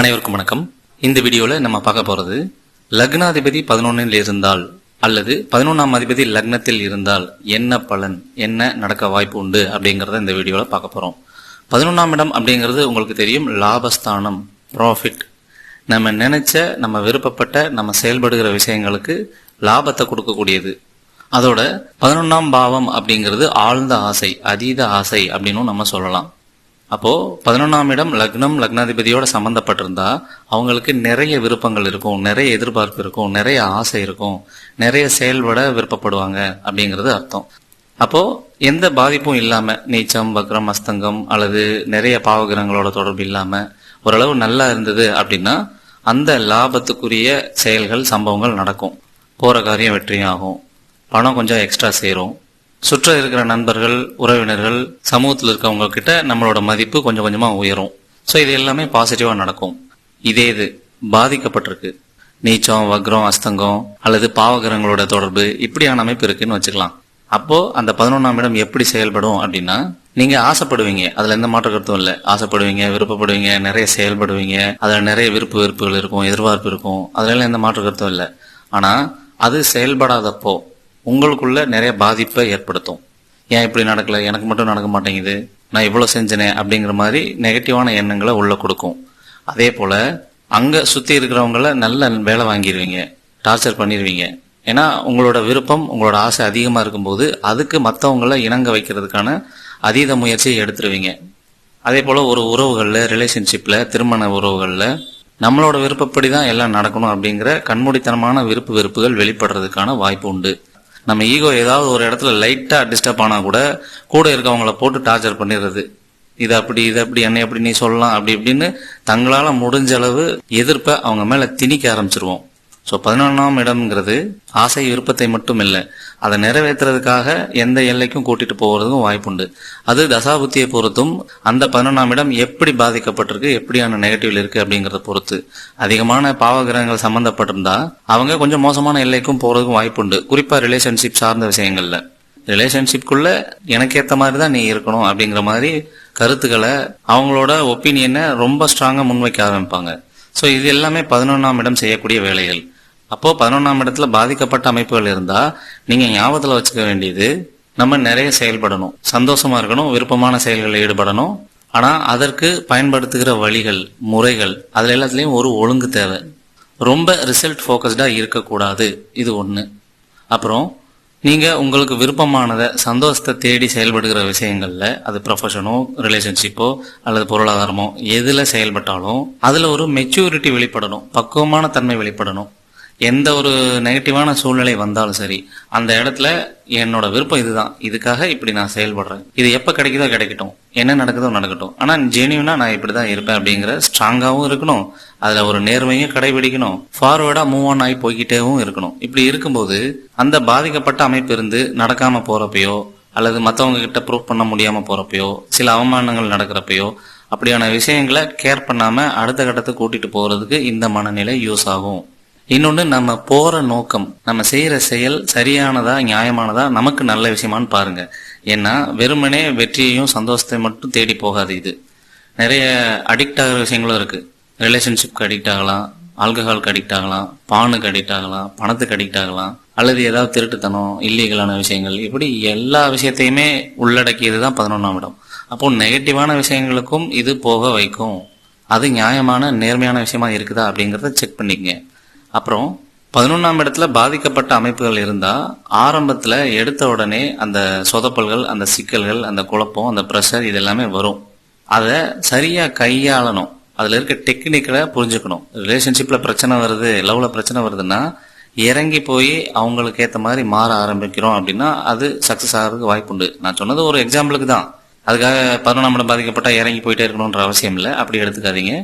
அனைவருக்கும் வணக்கம். இந்த வீடியோல நம்ம பார்க்க போறது லக்னாதிபதி 11ல் இருந்தால் அல்லது 11ஆம் அதிபதி லக்னத்தில் இருந்தால் என்ன பலன், என்ன நடக்க வாய்ப்பு உண்டு அப்படிங்கறத இந்த வீடியோல பார்க்க போறோம். 11ஆம் இடம் அப்படிங்கிறது உங்களுக்கு தெரியும், லாபஸ்தானம், ப்ராஃபிட். நம்ம நினைச்ச, நம்ம விருப்பப்பட்ட, நம்ம செயல்படுகிற விஷயங்களுக்கு லாபத்தை கொடுக்கக்கூடியது. அதோட 11ஆம் பாவம் அப்படிங்கிறது ஆழ்ந்த ஆசை, அதீத ஆசை அப்படின்னு நம்ம சொல்லலாம். அப்போ 11ஆம் இடம் லக்னம், லக்னாதிபதியோட சம்பந்தப்பட்டிருந்தா அவங்களுக்கு நிறைய விருப்பங்கள் இருக்கும், நிறைய எதிர்பார்ப்பு இருக்கும், நிறைய ஆசை இருக்கும், நிறைய செயல்பட விருப்பப்படுவாங்க அப்படிங்கிறது அர்த்தம். அப்போ எந்த பாதிப்பும் இல்லாம, நீச்சம், வக்ரம், அஸ்தங்கம் அல்லது நிறைய பாவகிரகங்களோட தொடர்பு இல்லாம ஓரளவு நல்லா இருந்தது அப்படின்னா அந்த லாபத்துக்குரிய செயல்கள், சம்பவங்கள் நடக்கும். போற காரியம் வெற்றியாகும், பணம் கொஞ்சம் எக்ஸ்ட்ரா சேரும், சுற்ற இருக்கிற நண்பர்கள், உறவினர்கள், சமூகத்தில் இருக்கவங்க கிட்ட நம்மளோட மதிப்பு கொஞ்சம் கொஞ்சமா உயரும். ஸோ இது எல்லாமே பாசிட்டிவா நடக்கும். இது பாதிக்கப்பட்டிருக்கு, நீச்சம், வக்ரம், அஸ்தங்கம் அல்லது பாவகிரகங்களோட தொடர்பு, இப்படியான அமைப்பு இருக்குன்னு வச்சுக்கலாம். அப்போ அந்த 11ஆம் இடம் எப்படி செயல்படும் அப்படின்னா, நீங்க ஆசைப்படுவீங்க, அதுல எந்த மாற்ற கருத்தும் இல்லை. ஆசைப்படுவீங்க, விருப்பப்படுவீங்க, நிறைய செயல்படுவீங்க, அதுல நிறைய விருப்பு வெறுப்புகள் இருக்கும், எதிர்பார்ப்பு இருக்கும், அதுல எந்த மாற்ற கருத்தும் இல்லை. ஆனா அது செயல்படாதப்போ உங்களுக்குள்ள நிறைய பாதிப்பை ஏற்படுத்தும். ஏன் இப்படி நடக்கல, எனக்கு மட்டும் நடக்க மாட்டேங்குது, நான் இவ்வளவு செஞ்சனே அப்படிங்கிற மாதிரி நெகட்டிவான எண்ணங்களை உள்ள கொடுக்கும். அதே போல அங்க சுத்தி இருக்கிறவங்கள நல்ல வேலை வாங்கிடுவீங்க, டார்ச்சர் பண்ணிடுவீங்க. ஏன்னா உங்களோட விருப்பம், உங்களோட ஆசை அதிகமா இருக்கும்போது அதுக்கு மற்றவங்களை இணங்க வைக்கிறதுக்கான அதீத முயற்சியை எடுத்துருவீங்க. அதே போல ஒரு உறவுகள்ல, ரிலேஷன்ஷிப்ல, திருமண உறவுகள்ல நம்மளோட விருப்பப்படி தான் எல்லாம் நடக்கணும் அப்படிங்கிற கண்மூடித்தனமான விருப்பு வெறுப்புகள் வெளிப்படுறதுக்கான வாய்ப்பு உண்டு. நம்ம ஈகோ ஏதாவது ஒரு இடத்துல லைட்டா டிஸ்டர்ப் ஆனா கூட இருக்கவங்கள போட்டு டார்ச்சர் பண்ணிடுறது. இது அப்படி என்ன எப்படி நீ சொல்லலாம் அப்படி இப்படின்னு தங்களால முடிஞ்ச அளவு எதிர்ப்பை அவங்க மேல திணிக்க ஆரம்பிச்சிருவோம். ஸோ 11ஆம் இடம்ங்கிறது ஆசை, விருப்பத்தை மட்டும் இல்லை, அதை நிறைவேற்றுறதுக்காக எந்த எல்லைக்கும் கூட்டிட்டு போகிறதுக்கும் வாய்ப்புண்டு. அது தசாபுத்தியை பொறுத்தும் அந்த 11ஆம் இடம் எப்படி பாதிக்கப்பட்டிருக்கு, எப்படியான நெகட்டிவ்ல இருக்கு அப்படிங்கறத பொறுத்து. அதிகமான பாவகிரகங்கள் சம்பந்தப்பட்டிருந்தா அவங்க கொஞ்சம் மோசமான எல்லைக்கும் போறதுக்கும் வாய்ப்புண்டு. குறிப்பா ரிலேஷன்ஷிப் சார்ந்த விஷயங்கள்ல, ரிலேஷன்ஷிப்குள்ள எனக்கு ஏத்த மாதிரி தான் நீ இருக்கணும் அப்படிங்கிற மாதிரி கருத்துக்களை, அவங்களோட ஒப்பீனியனை ரொம்ப ஸ்ட்ராங்கா முன்வைக்க ஆரம்பிப்பாங்க. ஸோ இது எல்லாமே 11ஆம் இடம் செய்யக்கூடிய வேலைகள். அப்போ 11ஆம் இடத்துல பாதிக்கப்பட்ட அமைப்புகள் இருந்தா நீங்க ஞாபகத்துல வச்சுக்க வேண்டியது, நம்ம நிறைய செயல்படணும், சந்தோஷமா இருக்கணும், விருப்பமான செயல்களில் ஈடுபடணும். ஆனா அதற்கு பயன்படுத்துகிற வழிகள், முறைகள், அதுல எல்லாத்துலயும் ஒரு ஒழுங்கு தேவை. ரொம்ப ரிசல்ட் போக்கஸ்டா இருக்கக்கூடாது, இது ஒண்ணு. அப்புறம் நீங்க உங்களுக்கு விருப்பமானதை, சந்தோஷத்தை தேடி செயல்படுகிற விஷயங்கள்ல, அது ப்ரொஃபஷனோ, ரிலேஷன்ஷிப்போ அல்லது பொருளாதாரமோ எதுல செயல்பட்டாலும் அதுல ஒரு மெச்சூரிட்டி வெளிப்படணும், பக்குவமான தன்மை வெளிப்படணும். எந்த ஒரு நெகட்டிவான சூழ்நிலை வந்தாலும் சரி, அந்த இடத்துல என்னோட விருப்பம் இதுதான், இதுக்காக இப்படி நான் செயல்படுறேன், இது எப்ப கிடைக்குதோ கிடைக்கட்டும், என்ன நடக்குதோ நடக்கட்டும், ஆனா ஜெனியூனா நான் இப்படிதான் இருப்பேன் அப்படிங்கிற ஸ்ட்ராங்காவும் இருக்கணும். அதுல ஒரு நேர்மையும் கடைபிடிக்கணும், ஃபார்வர்டா மூவ் ஆன் ஆகி போய்கிட்டேவும் இருக்கணும். இப்படி இருக்கும்போது அந்த பாதிக்கப்பட்ட அமைப்பு இருந்து நடக்காம போறப்பையோ அல்லது மற்றவங்க கிட்ட ப்ரூவ் பண்ண முடியாம போறப்பையோ, சில அவமானங்கள் நடக்கிறப்பையோ, அப்படியான விஷயங்களை கேர் பண்ணாம அடுத்த கட்டத்துக்கு கூட்டிட்டு போறதுக்கு இந்த மனநிலை யூஸ் ஆகும். இன்னொன்னு, நம்ம போற நோக்கம், நம்ம செய்யற செயல் சரியானதா, நியாயமானதா, நமக்கு நல்ல விஷயமானு பாருங்க. ஏன்னா வெறுமனே வெற்றியையும் சந்தோஷத்தை மட்டும் தேடி போகாது. இது நிறைய அடிக்ட் ஆகிற விஷயங்களும் இருக்கு. ரிலேஷன்ஷிப்க்கு அடிக்ட் ஆகலாம், ஆல்கஹாலுக்கு அடிக்ட் ஆகலாம், பானுக்கு அடிக்ட் ஆகலாம், பணத்துக்கு அடிக்ட் ஆகலாம், அல்லது ஏதாவது திருட்டுத்தனம், இல்லீகலான விஷயங்கள், இப்படி எல்லா விஷயத்தையுமே உள்ளடக்கியது தான் 11ஆம் இடம். அப்போ நெகட்டிவான விஷயங்களுக்கும் இது போக வைக்கும். அது நியாயமான, நேர்மையான விஷயமா இருக்குதா அப்படிங்கறத செக் பண்ணிக்கங்க. அப்புறம் 11ஆம் இடத்துல பாதிக்கப்பட்ட அமைப்புகள் இருந்தா ஆரம்பத்துல எடுத்த உடனே அந்த சொதப்பல்கள், அந்த சிக்கல்கள், அந்த குழப்பம், அந்த பிரஷர், இது எல்லாமே வரும். அதை சரியா கையாளணும், அதுல இருக்க டெக்னிக்கலை புரிஞ்சுக்கணும். ரிலேஷன்ஷிப்ல பிரச்சனை வருது, லவ்ல பிரச்சனை வருதுன்னா இறங்கி போய் அவங்களுக்கு ஏற்ற மாதிரி மாற ஆரம்பிக்கிறோம் அப்படின்னா அது சக்சஸ் ஆகிறதுக்கு வாய்ப்புண்டு. நான் சொன்னது ஒரு எக்ஸாம்பிளுக்கு தான். அதுக்காக 11ஆம் இடம் பாதிக்கப்பட்டா இறங்கி போயிட்டே இருக்கணும்ன்ற அவசியம் இல்லை, அப்படி எடுத்துக்காதீங்க.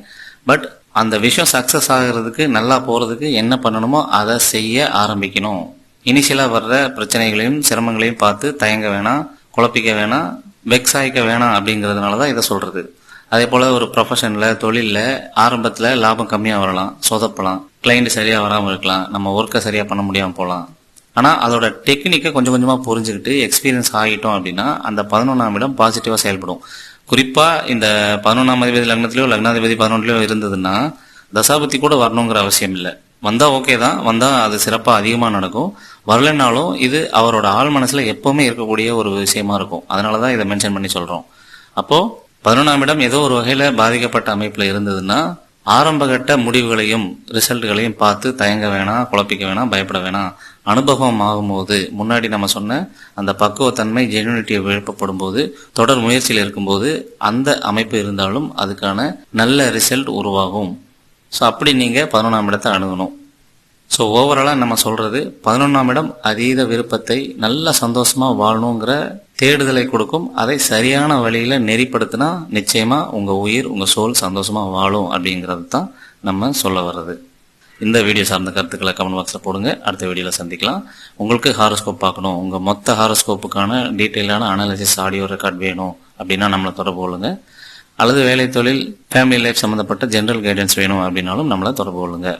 பட் அந்த விஷயம் சக்சஸ் ஆகிறதுக்கு, நல்லா போறதுக்கு என்ன பண்ணணுமோ அதை செய்ய ஆரம்பிக்கணும். இனிஷியலா வர்ற பிரச்சனைகளையும் சிரமங்களையும் பார்த்து தயங்க வேணாம், குழப்பிக்க வேணாம், வெக்ஸ் ஆகிக்க வேணாம் அப்படிங்கறதுனாலதான் இதை சொல்றது. அதே போல ஒரு ப்ரொஃபஷன்ல, தொழில்ல ஆரம்பத்துல லாபம் கம்மியா வரலாம், சொதப்பலாம், கிளைண்ட் சரியா வராம இருக்கலாம், நம்ம ஒர்க்கை சரியா பண்ண முடியாம போகலாம். ஆனா அதோட டெக்னிக்கை கொஞ்சம் கொஞ்சமா புரிஞ்சுக்கிட்டு எக்ஸ்பீரியன்ஸ் ஆகிட்டோம் அப்படின்னா அந்த 11ஆம் இடம் பாசிட்டிவா செயல்படும். குறிப்பா இந்த 11ஆம் அதிபதி லக்னத்திலயோ, லக்னாதிபதி 11லயோ இருந்ததுன்னா தசாபுத்தி கூட வரணுங்கிற அவசியம் இல்லை. வந்தா ஓகே தான், வந்தா அது சிறப்பா அதிகமா நடக்கும். வரலைன்னாலும் இது அவரோட ஆள் மனசுல எப்பவுமே இருக்கக்கூடிய ஒரு விஷயமா இருக்கும். அதனாலதான் இதை மென்ஷன் பண்ணி சொல்றோம். அப்போ 11ஆம் இடம் ஏதோ ஒரு வகையில பாதிக்கப்பட்ட அமைப்புல இருந்ததுன்னா ஆரம்பகட்ட முடிவுகளையும் ரிசல்ட்களையும் பார்த்து தயங்க வேணாம், குழப்பிக்க வேணாம், பயப்பட வேணாம். அனுபவம் ஆகும்போது, முன்னாடி நம்ம சொன்ன அந்த பக்குவத்தன்மை ஜெனுனிட்டியை எழுப்பப்படும் போது, தொடர் முயற்சியில் இருக்கும்போது அந்த அமைப்பு இருந்தாலும் அதுக்கான நல்ல ரிசல்ட் உருவாகும். ஸோ அப்படி நீங்க 11ஆம் இடத்தை அணுகணும். ஸோ ஓவராலா நம்ம சொல்றது 11ஆம் இடம் அதீத விருப்பத்தை நல்ல சந்தோஷமா வாழணுங்கிற தேடுதலை கொடுக்கும். அதை சரியான வழியில நெறிப்படுத்தினா நிச்சயமா உங்க உயிர், உங்க சோல் சந்தோஷமா வாழும் அப்படிங்கிறது தான் நம்ம சொல்ல வர்றது. இந்த வீடியோ சார்ந்த கருத்துக்களை கமெண்ட் பாக்ஸ்ல போடுங்க. அடுத்த வீடியோல சந்திக்கலாம். உங்களுக்கு ஹாரோஸ்கோப் பார்க்கணும், உங்க மொத்த ஹாரோஸ்கோப்புக்கான டீட்டெயிலான அனாலிசிஸ் ஆடியோ ரெக்கார்ட் வேணும் அப்படின்னா நம்மளை தொடர்பு கொள்ளுங்க. அல்லது வேலை, தொழில், ஃபேமிலி லைஃப் சம்பந்தப்பட்ட ஜெனரல் கைடன்ஸ் வேணும் அப்படின்னாலும் நம்மளை தொடர்பு கொள்ளுங்க.